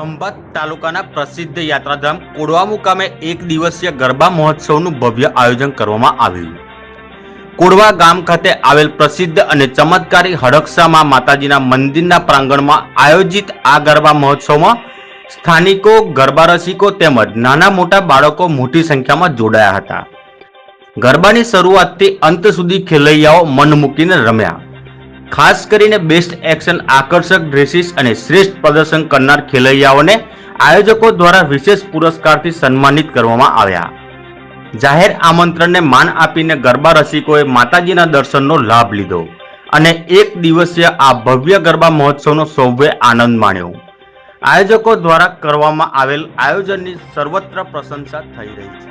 ખંભાત તાલુકાના પ્રસિદ્ધ યાત્રાધામ કોડવા મુકામે એક દિવસીય ગરબા મહોત્સવનું ભવ્ય આયોજન કરવામાં આવ્યું. કોડવા ગામ ખાતે આવેલ પ્રસિદ્ધ અને ચમત્કારી હડકસા માતાજીના મંદિરના પ્રાંગણમાં આયોજિત આ ગરબા મહોત્સવમાં સ્થાનિકો, ગરબા રસિકો તેમજ નાના મોટા બાળકો મોટી સંખ્યામાં જોડાયા હતા. ગરબાની શરૂઆતથી અંત સુધી ખેલૈયાઓ મન મૂકીને રમ્યા. ખાસ કરીને બેસ્ટ એક્શન, આકર્ષક ડ્રેસીસ અને શ્રેષ્ઠ પ્રદર્શન કરનાર ખેલૈયાઓને આયોજકો દ્વારા વિશેષ પુરસ્કારથી સન્માનિત કરવામાં આવ્યા. જાહેર આમંત્રણને માન આપીને ગરબા રસિકોએ માતાજીના દર્શનનો લાભ લીધો અને એક દિવસીય આ ભવ્ય ગરબા મહોત્સવનો સૌએ આનંદ માણ્યો. આયોજકો દ્વારા કરવામાં આવેલ આયોજનની સર્વત્ર પ્રશંસા થઈ રહી છે.